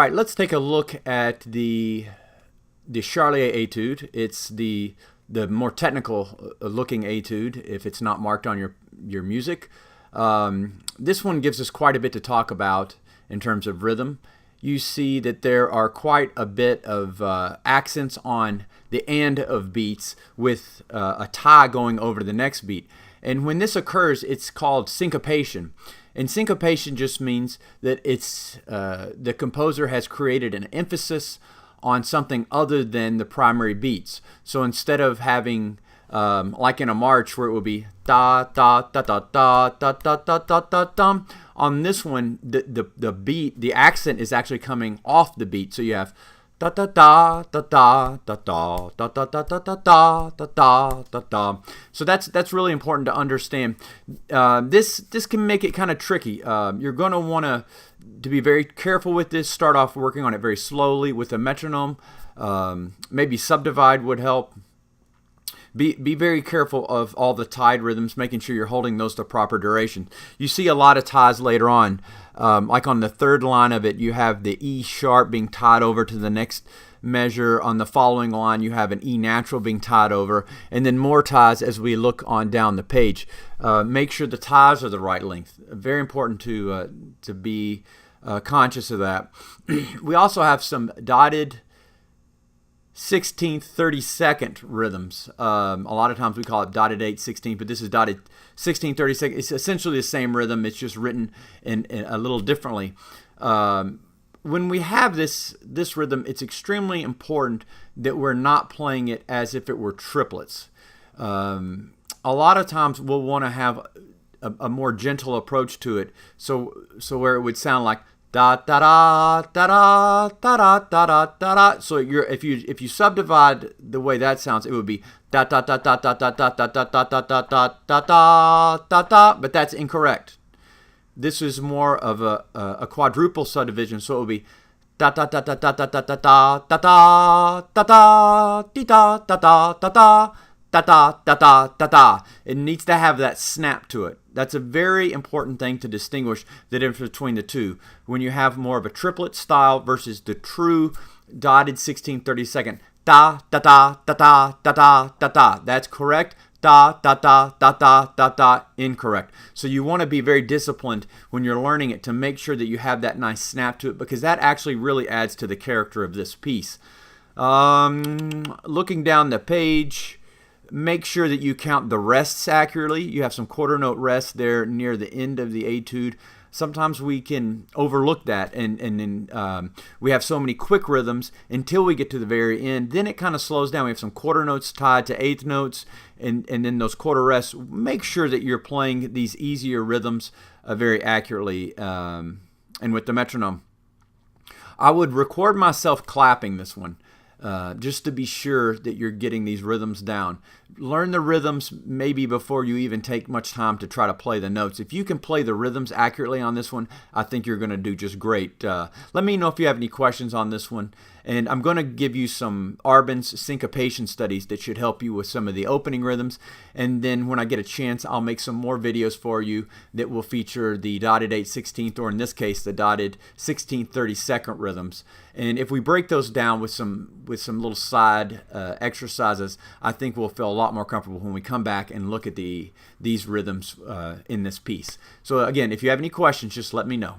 right, let's take a look at the Charlier etude. It's the more technical looking etude if it's not marked on your music. This one gives us quite a bit to talk about in terms of rhythm. You see that there are quite a bit of accents on the end of beats with a tie going over to the next beat. And when this occurs, it's called syncopation. And syncopation just means that it's the composer has created an emphasis on something other than the primary beats. So instead of having like in a march where it would be da da da da da da da da da da da, on this one the beat, the accent is actually coming off the beat. So you have da da da da da da da da da da da da da da da da. So that's really important to understand. This can make it kind of tricky. You're going to want to be very careful with this. Start off working on it very slowly with a metronome. Maybe subdivide would help. Be very careful of all the tied rhythms, making sure you're holding those to proper duration. You see a lot of ties later on. Like on the third line of it, you have the E sharp being tied over to the next measure. On the following line, you have an E natural being tied over, and then more ties as we look on down the page. Make sure the ties are the right length. Very important to be conscious of that. We also have some dotted 16th, 32nd rhythms. A lot of times we call it dotted 8, 16, but this is dotted 16, 32nd. It's essentially the same rhythm. It's just written in a little differently. When we have this rhythm, it's extremely important that we're not playing it as if it were triplets. A lot of times we'll want to have a more gentle approach to it. So where it would sound like da da da da da da da da da da. So if you subdivide the way that sounds, it would be da da da da da da da da da da da da da da da da. But that's incorrect. This is more of a quadruple subdivision, so it would be da da da da da da da da da da da da da da da da da da. Da da da da da da. It needs to have that snap to it. That's a very important thing to distinguish the difference between the two. When you have more of a triplet style versus the true dotted 16, 32nd. Da da da da da da da da da. That's correct. Da da da da da da da. Incorrect. So you want to be very disciplined when you're learning it to make sure that you have that nice snap to it, because that actually really adds to the character of this piece. Looking down the page, make sure that you count the rests accurately. You have some quarter note rests there near the end of the etude. Sometimes we can overlook that, and we have so many quick rhythms until we get to the very end. Then it kind of slows down. We have some quarter notes tied to eighth notes, and then those quarter rests. Make sure that you're playing these easier rhythms very accurately, and with the metronome. I would record myself clapping this one. Just to be sure that you're getting these rhythms down. Learn the rhythms maybe before you even take much time to try to play the notes. If you can play the rhythms accurately on this one, I think you're going to do just great. Let me know if you have any questions on this one. And I'm going to give you some Arbin's syncopation studies that should help you with some of the opening rhythms. And then when I get a chance, I'll make some more videos for you that will feature the dotted 8 16th, or in this case, the dotted 16th 32nd rhythms. And if we break those down with some little side exercises, I think we'll feel a lot more comfortable when we come back and look at these rhythms in this piece. So again, if you have any questions, just let me know.